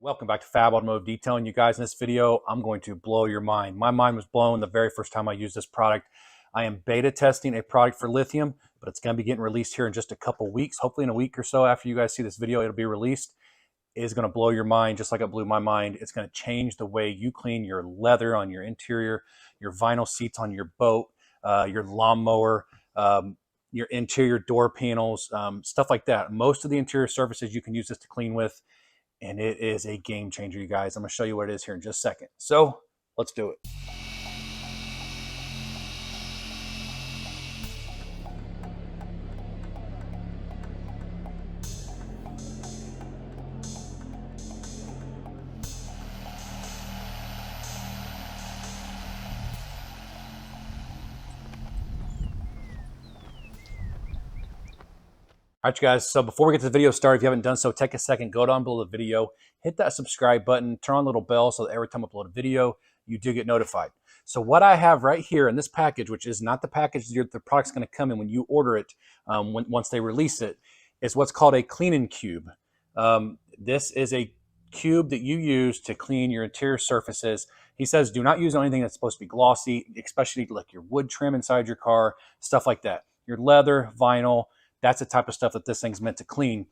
Welcome back to Fab Automotive Detailing. You guys, in this video, I'm going to blow your mind. My mind was blown the very first time I used this product. I am beta testing a product for lithium, but it's going to be getting released here in just a couple weeks. Hopefully in a week or so after you guys see this video, it'll be released. It is going to blow your mind just like it blew my mind. It's going to change the way you clean your leather on your interior, your vinyl seats on your boat, your lawnmower, your interior door panels, stuff like that. Most of the interior surfaces you can use this to clean with. And it is a game changer, you guys. I'm going to show you what it is here in just a second. So let's do it. All right, you guys, so before we get to the video started, if you haven't done so, take a second, go down below the video, hit that subscribe button, turn on the little bell so that every time I upload a video, you do get notified. So what I have right here in this package, which is not the package the product's going to come in when you order it, once they release it, is what's called a cleaning cube. This is a cube that you use to clean your interior surfaces. He says do not use anything that's supposed to be glossy, especially like your wood trim inside your car, stuff like that. Your leather, vinyl, that's the type of stuff that this thing's meant to clean,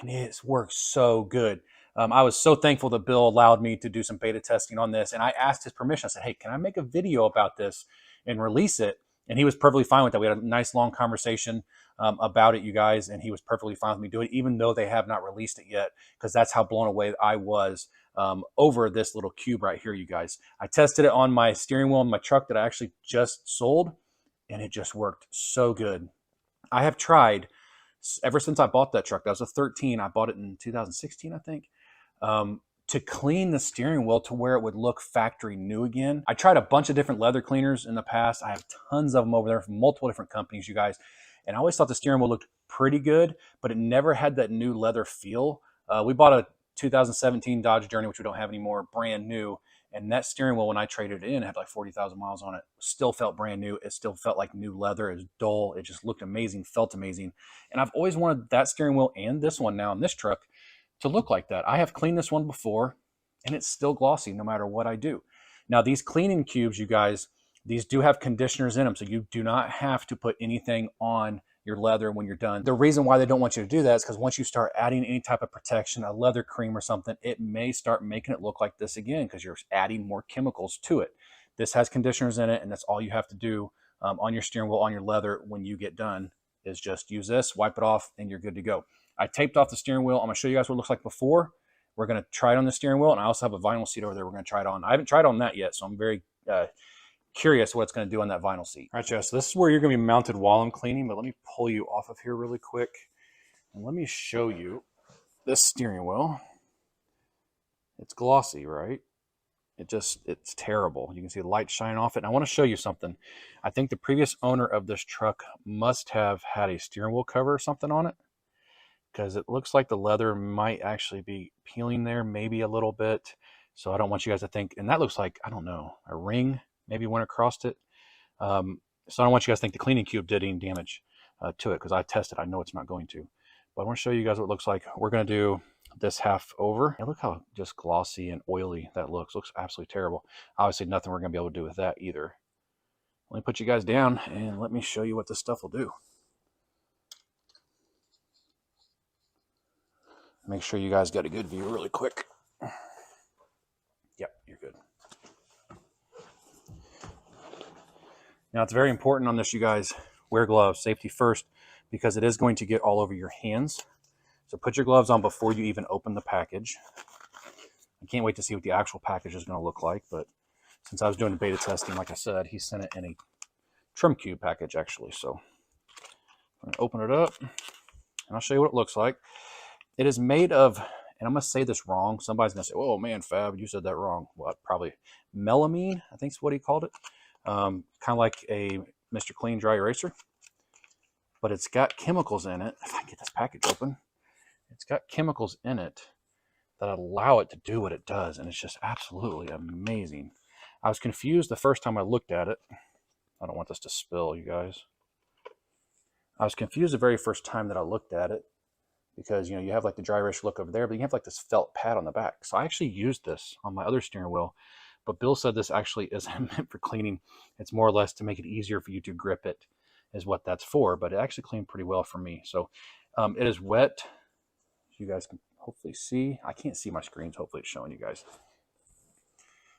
and it works so good. I was so thankful that Bill allowed me to do some beta testing on this, and I asked his permission. I said, hey, can I make a video about this and release it? And he was perfectly fine with that. We had a nice long conversation about it, you guys, and he was perfectly fine with me doing it, even though they have not released it yet, because that's how blown away I was over this little cube right here, you guys. I tested it on my steering wheel in my truck that I actually just sold, and it just worked so good. I have tried ever since I bought that truck. That was a 13. I bought it in 2016, I think, to clean the steering wheel to where it would look factory new again. I tried a bunch of different leather cleaners in the past. I have tons of them over there from multiple different companies, you guys. And I always thought the steering wheel looked pretty good, but it never had that new leather feel. We bought a 2017 Dodge Journey, which we don't have anymore, brand new. And that steering wheel, when I traded it in, had like 40,000 miles on it. Still felt brand new. It still felt like new leather. It was dull. It just looked amazing, felt amazing. And I've always wanted that steering wheel and this one now in this truck to look like that. I have cleaned this one before, and it's still glossy no matter what I do. Now, these cleaning cubes, you guys, these do have conditioners in them, so you do not have to put anything on your leather when you're done. The reason why they don't want you to do that is because once you start adding any type of protection, a leather cream or something, it may start making it look like this again because you're adding more chemicals to it. This has conditioners in it, and that's all you have to do on your steering wheel, on your leather when you get done, is just use this, wipe it off, and you're good to go. I taped off the steering wheel. I'm going to show you guys what it looks like before. We're going to try it on the steering wheel, and I also have a vinyl seat over there we're going to try it on. I haven't tried on that yet, so I'm very curious what it's going to do on that vinyl seat. All right, Jess, so this is where you're going to be mounted while I'm cleaning, but let me pull you off of here really quick, and let me show you this steering wheel. It's glossy, right? It's terrible. You can see the light shining off it. And I want to show you something. I think the previous owner of this truck must have had a steering wheel cover or something on it, because it looks like the leather might actually be peeling there, maybe a little bit. So I don't want you guys to think, and that looks like, I don't know, a ring maybe went across it. So I don't want you guys to think the cleaning cube did any damage to it, because I tested. I know it's not going to. But I want to show you guys what it looks like. We're going to do this half over. And look how just glossy and oily that looks. Looks absolutely terrible. Obviously nothing we're going to be able to do with that either. Let me put you guys down and let me show you what this stuff will do. Make sure you guys got a good view really quick. Yep, you're good. Now, it's very important on this, you guys, wear gloves, safety first, because it is going to get all over your hands. So put your gloves on before you even open the package. I can't wait to see what the actual package is going to look like, but since I was doing the beta testing, like I said, he sent it in a trim cube package, actually. So I'm going to open it up, and I'll show you what it looks like. It is made of, and I'm going to say this wrong. Somebody's going to say, oh, man, Fab, you said that wrong. Well, probably melamine, I think is what he called it. Kind of like a Mr. Clean dry eraser, but it's got chemicals in it. If I can get this package open, it's got chemicals in it that allow it to do what it does, and it's just absolutely amazing. I was confused the first time I looked at it. I don't want this to spill, you guys. I was confused the very first time that I looked at it, because, you know, you have like the dry erase look over there, but you have like this felt pad on the back. So I actually used this on my other steering wheel, but Bill said this actually isn't meant for cleaning. It's more or less to make it easier for you to grip it is what that's for, but it actually cleaned pretty well for me. So it is wet. You guys can hopefully see. I can't see my screens. Hopefully it's showing you guys.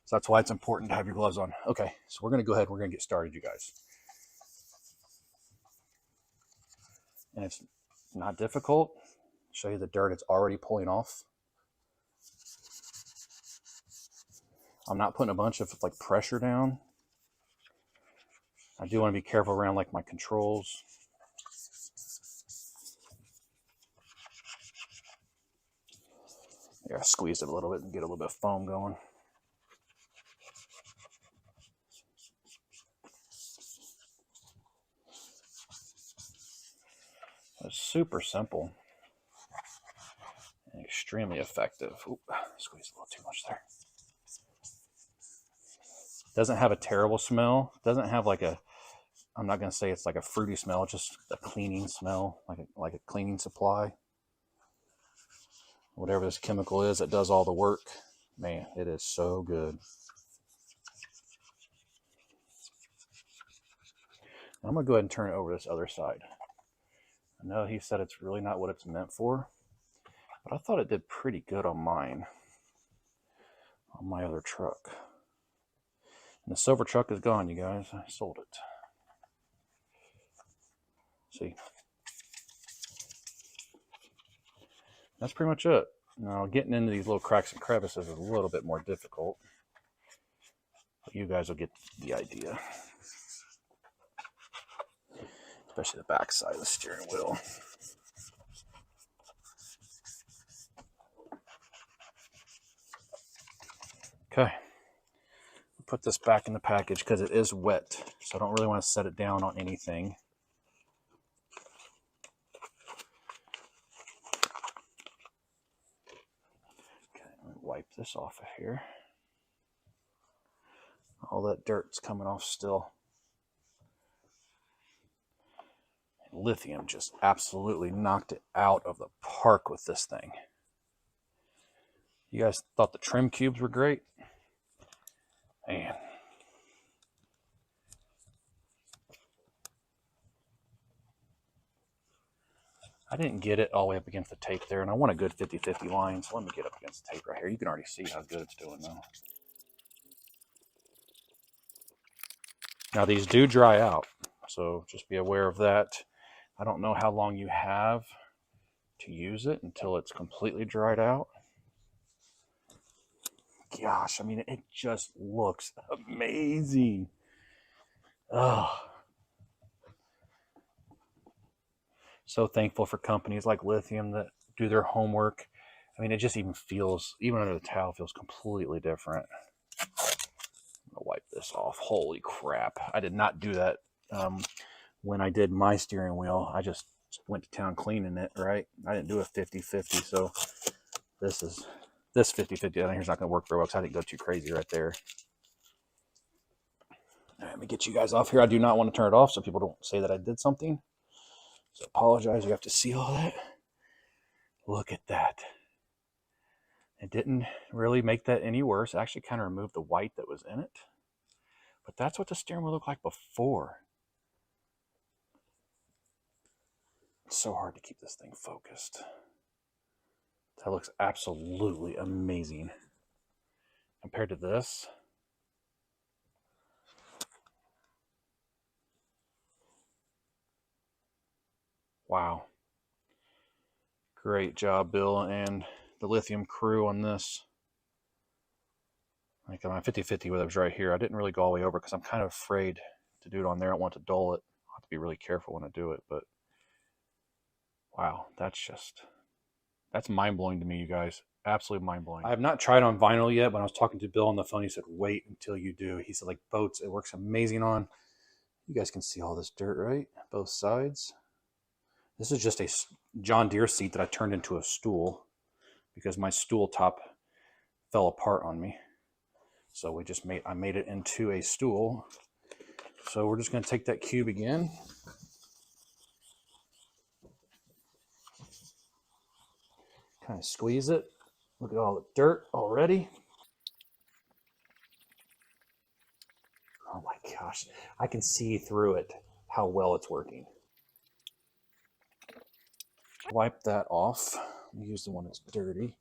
So that's why it's important to have your gloves on. Okay, so we're going to go ahead. We're going to get started, you guys. And it's not difficult. I'll show you the dirt it's already pulling off. I'm not putting a bunch of like pressure down. I do want to be careful around like my controls. Yeah, squeeze it a little bit and get a little bit of foam going. It's super simple and extremely effective. Oop, squeeze a little too much there. Doesn't have a terrible smell. Doesn't have like a, I'm not going to say it's like a fruity smell, just a cleaning smell, like a cleaning supply. Whatever this chemical is that does all the work. Man, it is so good. I'm going to go ahead and turn it over this other side. I know he said it's really not what it's meant for, but I thought it did pretty good on mine, on my other truck. And the silver truck is gone, you guys. I sold it. See? That's pretty much it. Now, getting into these little cracks and crevices is a little bit more difficult, but you guys will get the idea. Especially the back side of the steering wheel. Okay. Put this back in the package because it is wet, so I don't really want to set it down on anything. Okay, let me wipe this off of here. All that dirt's coming off still. Lithium just absolutely knocked it out of the park with this thing. You guys thought the trim cubes were great? Man. I didn't get it all the way up against the tape there, and I want a good 50-50 line, so let me get up against the tape right here. You can already see how good it's doing now. Now these do dry out, so just be aware of that. I don't know how long you have to use it until it's completely dried out. Gosh, I mean, it just looks amazing. Oh, so thankful for companies like Lithium that do their homework. I mean, it just even feels, even under the towel, feels completely different. I'm gonna wipe this off. Holy crap. I did not do that when I did my steering wheel. I just went to town cleaning it, right? I didn't do a 50-50, so this 50-50 I think it's not going to work very well because I didn't go too crazy right there. All right, let me get you guys off here. I do not want to turn it off so people don't say that I did something. So apologize. You have to see all that. Look at that. It didn't really make that any worse. It actually kind of removed the white that was in it. But that's what the steering wheel looked like before. It's so hard to keep this thing focused. That looks absolutely amazing. Compared to this. Wow. Great job, Bill, and the Lithium crew on this. Like on my 50-50 where it was right here, I didn't really go all the way over because I'm kind of afraid to do it on there. I don't want to dull it. I'll have to be really careful when I do it, but wow, that's mind-blowing to me, you guys. Absolutely mind-blowing. I have not tried on vinyl yet. When I was talking to Bill on the phone, he said, wait until you do. He said, like boats, it works amazing on. You guys can see all this dirt, right? Both sides. This is just a John Deere seat that I turned into a stool because my stool top fell apart on me. So I made it into a stool. So we're just going to take that cube again. Kind of squeeze it. Look at all the dirt already. Oh my gosh, I can see through it how well it's working. Wipe that off. Use the one that's dirty.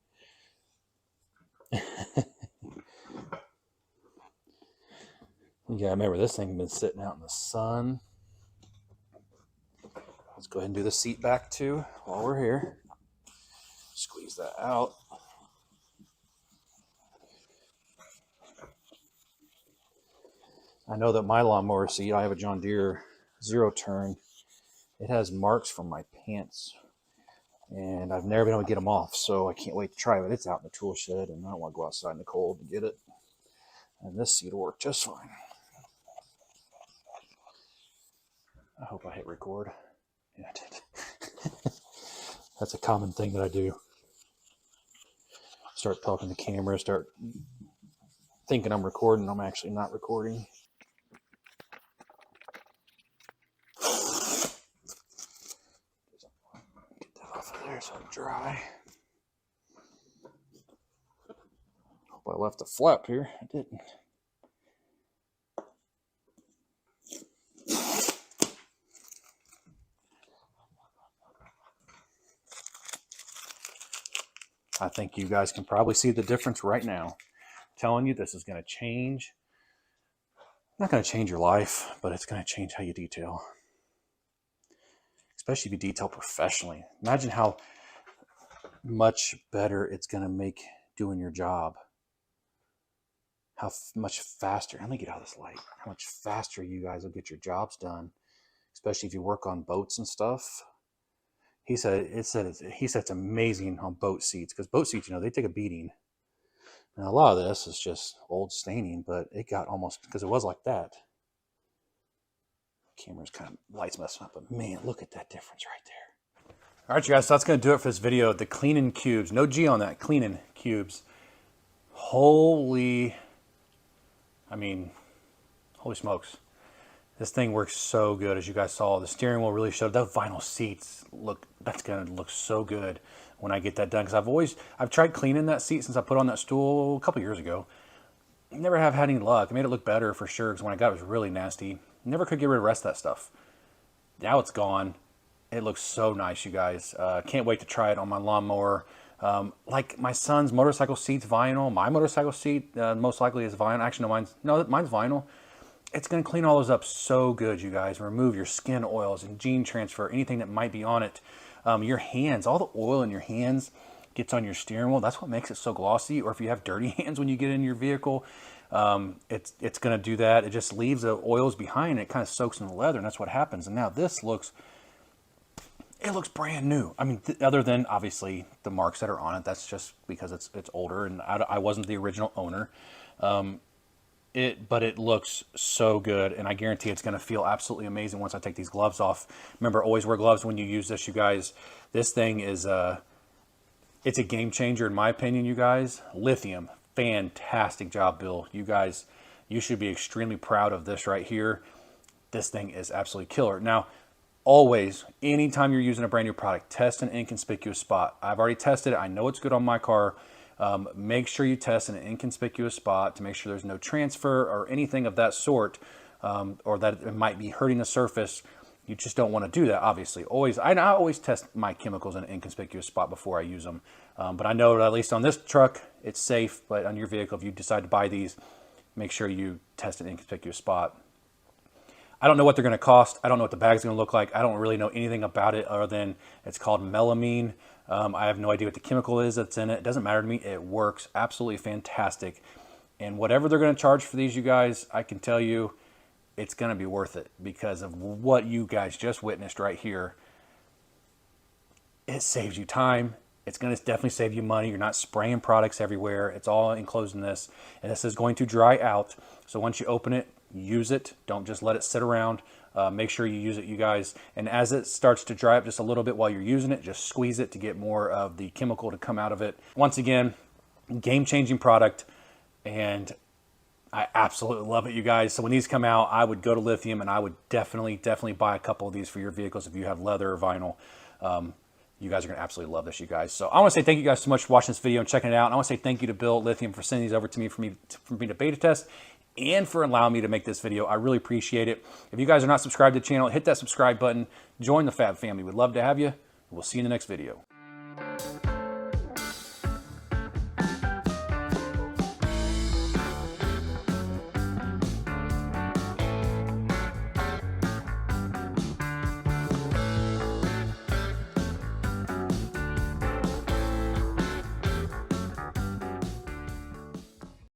Yeah, remember this thing has been sitting out in the sun. Let's go ahead and do the seat back too while we're here. Squeeze that out. I know that my lawnmower seat, I have a John Deere 0-turn. It has marks from my pants, and I've never been able to get them off, so I can't wait to try it. It's out in the tool shed, and I don't want to go outside in the cold to get it. And this seat will work just fine. I hope I hit record. Yeah, I did. That's a common thing that I do. Start talking to camera, start thinking I'm recording. I'm actually not recording. Get that off of there so it's dry. Hope I left a flap here. I didn't. I think you guys can probably see the difference right now. I'm telling you, this is going to change. Not going to change your life, but it's going to change how you detail. Especially if you detail professionally. Imagine how much better it's going to make doing your job. How much faster, let me get out of this light, how much faster you guys will get your jobs done, especially if you work on boats and stuff. He said it's amazing on boat seats, because boat seats, you know, they take a beating. Now, a lot of this is just old staining, but it got almost, because it was like that. Camera's kind of, light's messing up, but man, look at that difference right there. All right, you guys, so that's going to do it for this video. The cleaning cubes, no G on that, cleaning cubes. Holy smokes. This thing works so good, as you guys saw. The steering wheel really showed. Those vinyl seats, look, that's going to look so good when I get that done. Because I've tried cleaning that seat since I put on that stool a couple years ago. Never have had any luck. I made it look better for sure, because when I got it, it was really nasty. Never could get rid of the rest of that stuff. Now it's gone. It looks so nice, you guys. Can't wait to try it on my lawnmower. Like my son's motorcycle seat's vinyl. My motorcycle seat most likely is vinyl. Actually, mine's vinyl. It's going to clean all those up so good, you guys. Remove your skin oils and gene transfer, anything that might be on it. Your hands, all the oil in your hands gets on your steering wheel. That's what makes it so glossy. Or if you have dirty hands when you get in your vehicle, it's going to do that. It just leaves the oils behind. It kind of soaks in the leather, and that's what happens. And now this looks brand new. I mean, other than obviously the marks that are on it. That's just because it's older, and I wasn't the original owner. But it looks so good, and I guarantee it's going to feel absolutely amazing once I take these gloves off. Remember, always wear gloves when you use this, you guys. This thing is it's a game changer in my opinion, you guys. Lithium, fantastic job, Bill. You guys, you should be extremely proud of this right here. This thing is absolutely killer. Now, always, anytime you're using a brand new product, test an inconspicuous spot. I've already tested it. I know it's good on my car. Make sure you test an inconspicuous spot to make sure there's no transfer or anything of that sort, or that it might be hurting the surface. You just don't want to do that, obviously. I always test my chemicals in an inconspicuous spot before I use them. But I know that at least on this truck, it's safe. But on your vehicle, if you decide to buy these, make sure you test an inconspicuous spot. I don't know what they're going to cost. I don't know what the bag's going to look like. I don't really know anything about it other than it's called melamine. I have no idea what the chemical is that's in it. It doesn't matter to me. It works absolutely fantastic. And whatever they're going to charge for these, you guys, I can tell you it's going to be worth it because of what you guys just witnessed right here. It saves you time. It's going to definitely save you money. You're not spraying products everywhere. It's all enclosed in this. And this is going to dry out. So once you open it, use it. Don't just let it sit around. Make sure you use it, you guys. And as it starts to dry up just a little bit while you're using it, just squeeze it to get more of the chemical to come out of it. Once again, game-changing product. And I absolutely love it, you guys. So when these come out, I would go to Lithium, and I would definitely buy a couple of these for your vehicles if you have leather or vinyl. You guys are going to absolutely love this, you guys. So I want to say thank you guys so much for watching this video and checking it out. And I want to say thank you to Bill Lithium for sending these over to me for me to beta test and for allowing me to make this video. I really appreciate it. If you guys are not subscribed to the channel, hit that subscribe button. Join the Fab family. We'd love to have you. We'll see you in the next video.